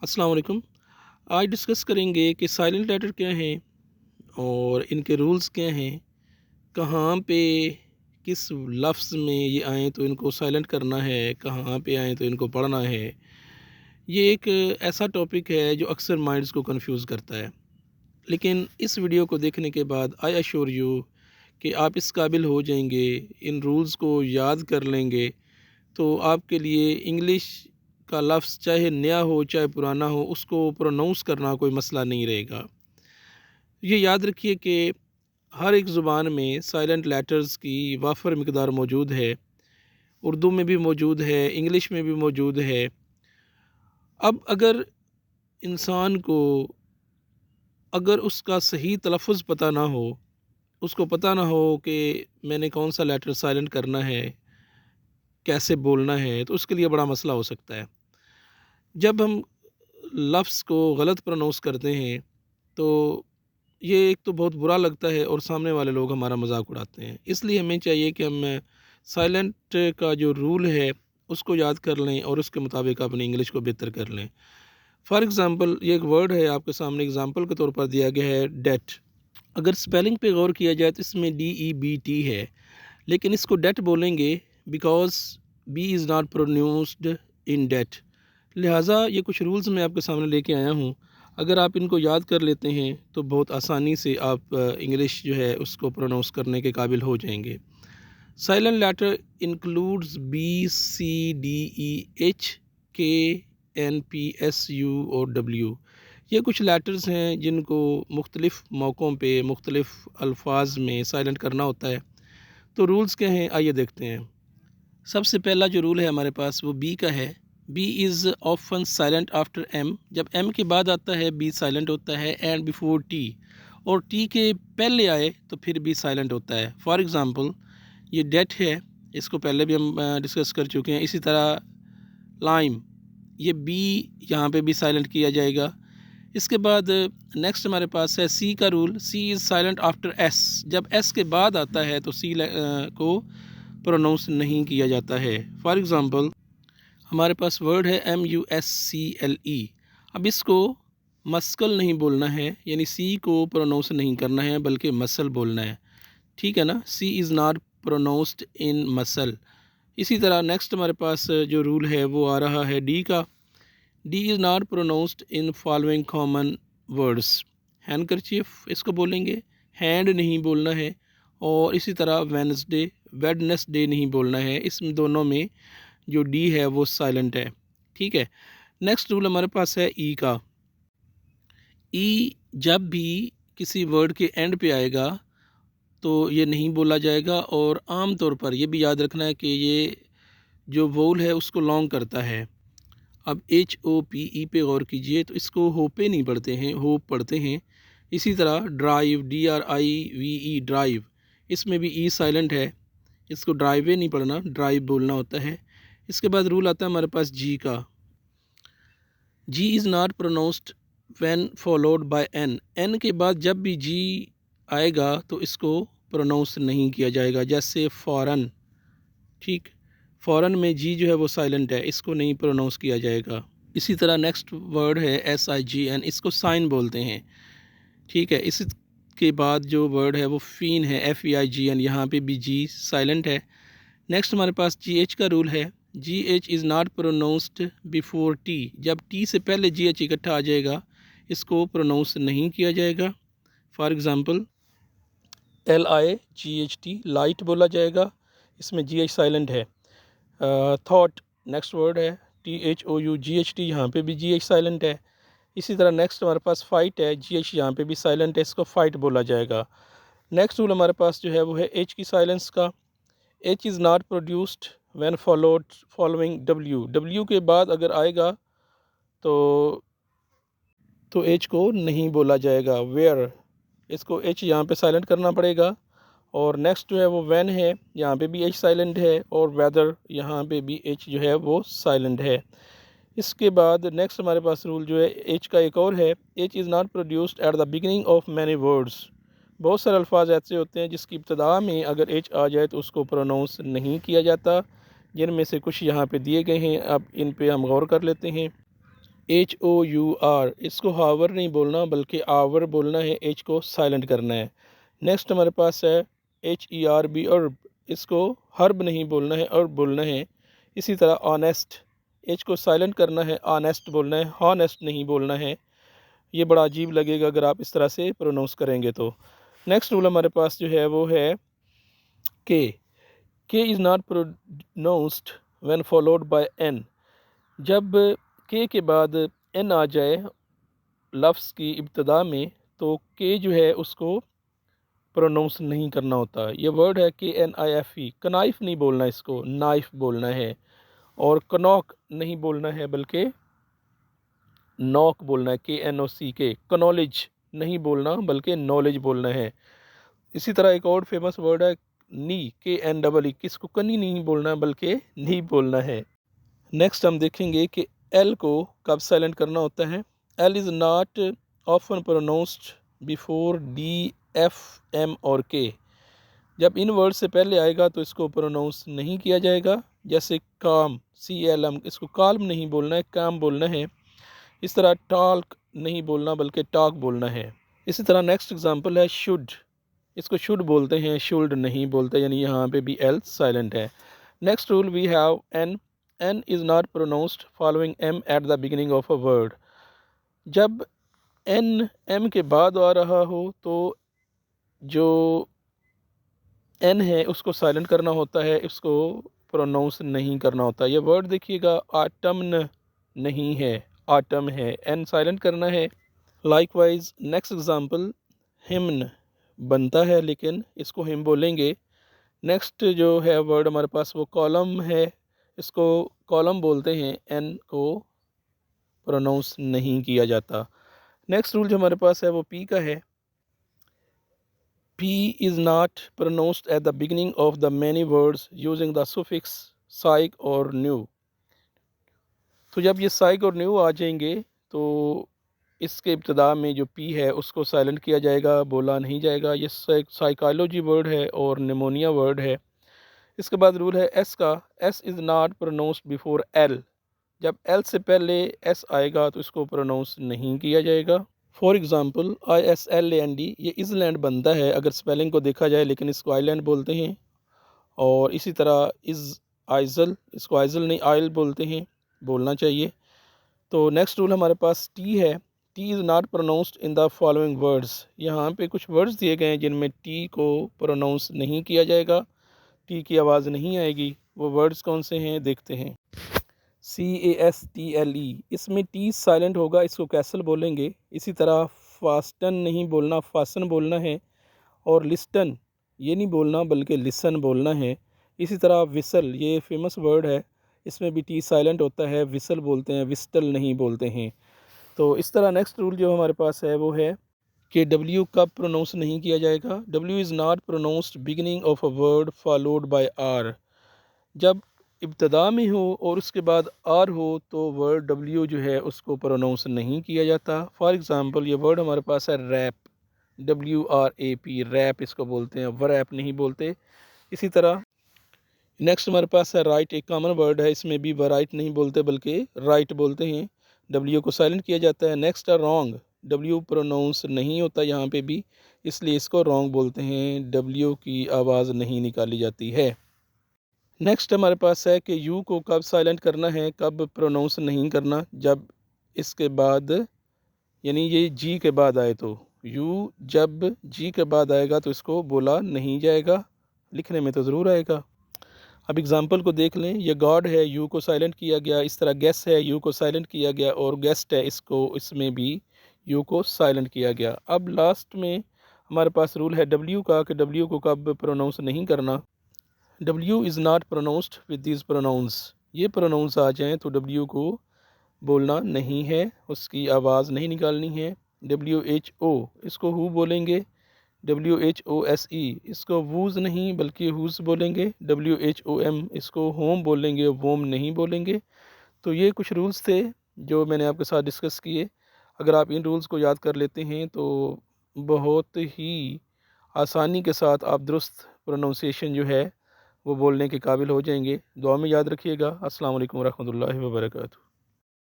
अस्सलाम वालेकुम। आज डिस्कस करेंगे कि साइलेंट लेटर क्या हैं और इनके रूल्स क्या हैं, कहाँ पे किस लफ्ज़ में ये आएँ तो इनको साइलेंट करना है, कहाँ पे आएँ तो इनको पढ़ना है। ये एक ऐसा टॉपिक है जो अक्सर माइंड्स को कंफ्यूज करता है, लेकिन इस वीडियो को देखने के बाद आई एश्योर यू कि आप इस काबिल हो जाएंगे, इन रूल्स को याद कर लेंगे तो आपके लिए इंग्लिश का लफ्ज़ चाहे नया हो चाहे पुराना हो, उसको प्रोनाउंस करना कोई मसला नहीं रहेगा। ये याद रखिए कि हर एक ज़ुबान में साइलेंट लेटर्स की वाफर मिकदार मौजूद है। उर्दू में भी मौजूद है, इंग्लिश में भी मौजूद है। अब अगर इंसान को अगर उसका सही तलफ़ुज़ पता ना हो, उसको पता ना हो कि मैंने कौन सा लेटर साइलेंट करना है, कैसे बोलना है, तो उसके लिए बड़ा मसला हो सकता है। जब हम लफ्ज़ को गलत प्रोनाउंस करते हैं तो ये एक तो बहुत बुरा लगता है और सामने वाले लोग हमारा मजाक उड़ाते हैं। इसलिए हमें चाहिए कि हम साइलेंट का जो रूल है उसको याद कर लें और उसके मुताबिक अपनी इंग्लिश को बेहतर कर लें। फॉर एग्ज़ाम्पल, ये एक वर्ड है आपके सामने एग्ज़ाम्पल के तौर पर दिया गया है, डेट। अगर स्पेलिंग पे गौर किया जाए तो इसमें DEBT है, लेकिन इसको डेट बोलेंगे because B is not pronounced in debt. लिहाजा ये कुछ रूल्स मैं आपके सामने लेके आया हूँ। अगर आप इनको याद कर लेते हैं तो बहुत आसानी से आप इंग्लिश जो है उसको प्रोनाउंस करने के काबिल हो जाएंगे। साइलेंट लेटर इंक्लूड्स BCDEHKNPSU और W। ये कुछ लेटर्स हैं जिनको मुख्तलिफ़ मौक़ों पे मुख्तलिफ़ अल्फाज में साइलेंट करना होता है। तो रूल्स क्या हैं, आइए देखते हैं। सबसे पहला जो रूल है हमारे पास वो बी का है। B is often silent after M. जब एम के बाद आता है बी साइलेंट होता है। एंड बिफोर टी, और टी के पहले आए तो फिर बी साइलेंट होता है। फॉर एग्ज़ाम्पल, ये डेट है, इसको पहले भी हम डिस्कस कर चुके हैं। इसी तरह लाइम, ये बी यहाँ पे भी साइलेंट किया जाएगा। इसके बाद नेक्स्ट हमारे पास है सी का rule. C is silent after S. जब एस के बाद आता है तो सी को प्रोनाउंस नहीं किया जाता है। फॉर एग्ज़ाम्पल, हमारे पास वर्ड है MUSCLE। अब इसको मस्कल नहीं बोलना है, यानी सी को प्रोनाउंस नहीं करना है बल्कि मसल बोलना है। ठीक है ना, C is not pronounced in muscle. इसी तरह नेक्स्ट हमारे पास जो रूल है वो आ रहा है डी का। D is not pronounced in following common words. Handkerchief इसको बोलेंगे, हैंड नहीं बोलना है। और इसी तरह वेडनेसडे नहीं बोलना है। इसमें दोनों में जो डी है वो साइलेंट है। ठीक है। नेक्स्ट रूल हमारे पास है ई का। ई जब भी किसी वर्ड के एंड पे आएगा तो ये नहीं बोला जाएगा, और आम तौर पर ये भी याद रखना है कि ये जो वोल है उसको लॉन्ग करता है। अब HOPE पे गौर कीजिए तो इसको होपे नहीं पढ़ते हैं, होप पढ़ते हैं। इसी तरह ड्राइव, DRIVE ड्राइव, इसमें भी ई साइलेंट है, इसको ड्राइवे नहीं पढ़ना, ड्राइव बोलना होता है। इसके बाद रूल आता है हमारे पास जी का। G is not pronounced when followed by N. N के बाद जब भी जी आएगा तो इसको प्रोनाउंस नहीं किया जाएगा, जैसे फ़ौरन। ठीक, फ़ौरन में जी जो है वो साइलेंट है, इसको नहीं प्रोनाउंस किया जाएगा। इसी तरह नेक्स्ट वर्ड है SIGN, इसको साइन बोलते हैं। ठीक है। इसके बाद जो वर्ड है वो फ़ीन है, FEIGN, यहाँ पे भी जी साइलेंट है। नेक्स्ट हमारे पास GH का रूल है। GH is not pronounced before T. जब टी से पहले GH इकट्ठा आ जाएगा इसको प्रोनाउंस नहीं किया जाएगा। फॉर एग्ज़ाम्पल, LIGHT लाइट बोला जाएगा, इसमें GH साइलेंट है। थॉट नेक्स्ट वर्ड है, THOUGHT, यहाँ पे भी GH साइलेंट है। इसी तरह नेक्स्ट हमारे पास फाइट है, GH यहाँ पे भी साइलेंट है, इसको फाइट बोला जाएगा। नेक्स्ट रूल हमारे पास जो है वो है H की साइलेंस का। H is not produced when following W। W के बाद अगर आएगा तो H को नहीं बोला जाएगा। वेयर, इसको H यहाँ पे साइलेंट करना पड़ेगा। और नेक्स्ट जो है वो वैन है, यहाँ पे भी H साइलेंट है। और वेदर, यहाँ पे भी H जो है वो साइलेंट है। इसके बाद नेक्स्ट हमारे पास रूल जो है H का एक और है। H is not produced at the beginning of many words. बहुत सारे अल्फाज ऐसे होते हैं जिसकी इब्तदा में अगर H आ जाए तो उसको प्रोनाउंस नहीं किया जाता, जिनमें से कुछ यहाँ पे दिए गए हैं। अब इन पे हम गौर कर लेते हैं। HOUR, इसको हावर नहीं बोलना बल्कि आवर बोलना है, H को साइलेंट करना है। नेक्स्ट हमारे पास है HERB, अर्ब, इसको हर्ब नहीं बोलना है, अर्ब बोलना है। इसी तरह ऑनेस्ट, H को साइलेंट करना है, ऑनेस्ट बोलना है, हॉनेस्ट नहीं बोलना है। ये बड़ा अजीब लगेगा अगर आप इस तरह से प्रोनाउंस करेंगे तो। नेक्स्ट रूल हमारे पास जो है वो है K is not pronounced when followed by N. जब के बाद एन आ जाए लफ्ज़ की इब्तदा में तो के जो है उसको प्रोनाउंस नहीं करना होता। ये वर्ड है KNIFE, कनाइफ नहीं बोलना, इसको नाइफ बोलना है। और कनॉक नहीं बोलना है बल्कि नॉक बोलना है, KNOCK। कनॉलेज नहीं बोलना बल्कि नॉलेज बोलना है। इसी तरह एक और फेमस वर्ड है नी, KNEE, किसको कनी नहीं बोलना बल्कि नी बोलना है। नेक्स्ट हम देखेंगे कि एल को कब साइलेंट करना होता है। L is not often pronounced before D, F, M और के। जब इन वर्ड से पहले आएगा तो इसको प्रोनाउंस नहीं किया जाएगा। जैसे काम, CLM, इसको काल्म नहीं बोलना है, काम बोलना है। इस तरह टॉक नहीं बोलना बल्कि टॉक बोलना है। इसी तरह नेक्स्ट एग्जांपल है शुड, इसको शुड बोलते हैं, शुल्ड नहीं बोलते, यानी यहाँ पे भी एल साइलेंट है। Next rule we have N is not pronounced following M at the beginning of a word. जब एन एम के बाद आ रहा हो तो जो एन है उसको साइलेंट करना होता है, इसको प्रोनाउंस नहीं करना होता। ये वर्ड देखिएगा, आटमन नहीं है, आटम है, एन साइलेंट करना है। लाइकवाइज नेक्स्ट एग्जांपल हिमन बनता है लेकिन इसको हिम बोलेंगे। नेक्स्ट जो है वर्ड हमारे पास वो कॉलम है, इसको कॉलम बोलते हैं, एन को प्रोनाउंस नहीं किया जाता। नेक्स्ट रूल जो हमारे पास है वो पी का है। P is not pronounced at the beginning of the many words using the suffix psych or new। तो जब ये साइक और न्यू आ जाएंगे तो इसके इब्तदा में जो P है उसको साइलेंट किया जाएगा, बोला नहीं जाएगा। ये साइकोलॉजी वर्ड है और निमोनिया वर्ड है। इसके बाद रूल है एस का। S is not pronounced before L. जब एल से पहले एस आएगा तो इसको प्रोनाउंस नहीं किया जाएगा। फॉर एग्ज़ाम्पल ISLAND, ये इज़लैंड बनता है अगर स्पेलिंग को देखा जाए, लेकिन इसको आइलैंड बोलते हैं। और इसी तरह इज़ आइज़ल, इसको आइज़ल नहीं आइल बोलते हैं, बोलना चाहिए। तो नेक्स्ट रूल हमारे पास टी है। T is not pronounced in the following words. यहाँ पे कुछ वर्ड्स दिए गए हैं जिनमें टी को प्रोनाउंस नहीं किया जाएगा, टी की आवाज़ नहीं आएगी। वो वर्ड्स कौन से हैं देखते हैं। CASTLE, इसमें टी साइलेंट होगा, इसको कैसल बोलेंगे। इसी तरह फास्टन नहीं बोलना, फासन बोलना है। और लिस्टन, ये नहीं बोलना बल्कि लिसन बोलना है। इसी तरह विसल, ये फेमस वर्ड है, इसमें भी टी साइलेंट होता है, विसल बोलते हैं, विस्टल नहीं बोलते हैं। तो इस तरह नेक्स्ट रूल जो हमारे पास है वो है कि W कब प्रोनाउंस नहीं किया जाएगा। W is not pronounced beginning of a word followed by R। जब इब्तदा में हो और उसके बाद आर हो तो वर्ड W जो है उसको प्रोनाउंस नहीं किया जाता। फॉर एग्ज़ाम्पल ये वर्ड हमारे पास है रैप, WRAP, रैप इसको बोलते हैं, वरैप नहीं बोलते। इसी तरह नेक्स्ट हमारे पास है राइट, एक कॉमन वर्ड है, इसमें भी वराइट नहीं बोलते बल्कि राइट बोलते हैं, W को साइलेंट किया जाता है। नेक्स्ट है रॉन्ग, W प्रोनाउंस नहीं होता यहाँ पे भी, इसलिए इसको रॉन्ग बोलते हैं, W की आवाज़ नहीं निकाली जाती है। नेक्स्ट हमारे पास है कि यू को कब साइलेंट करना है, कब प्रोनाउंस नहीं करना। जब इसके बाद यानी ये जी के बाद आए तो यू, जब जी के बाद आएगा तो इसको बोला नहीं जाएगा, लिखने में तो ज़रूर आएगा। अब एग्ज़ाम्पल को देख लें। ये गॉड है, यू को साइलेंट किया गया। इस तरह गेस है, यू को साइलेंट किया गया। और गेस्ट है, इसको इसमें भी यू को साइलेंट किया गया। अब लास्ट में हमारे पास रूल है W का कि W को कब प्रोनाउंस नहीं करना। W is not pronounced with these pronounce. ये प्रोनाउंस आ जाएँ तो W को बोलना नहीं है, उसकी आवाज़ नहीं निकालनी है। WHO, इसको हु बोलेंगे। WHOSE, इसको वूज़ नहीं बल्कि हुज़ बोलेंगे। WHOM, इसको होम बोलेंगे, वोम नहीं बोलेंगे। तो ये कुछ रूल्स थे जो मैंने आपके साथ डिस्कस किए। अगर आप इन रूल्स को याद कर लेते हैं तो बहुत ही आसानी के साथ आप दुरुस्त प्रोनाउंसिएशन जो है वो बोलने के काबिल हो जाएंगे। दुआ में याद रखिएगा। अस्सलाम वालेकुम रहमतुल्लाहि व बरकातुहू।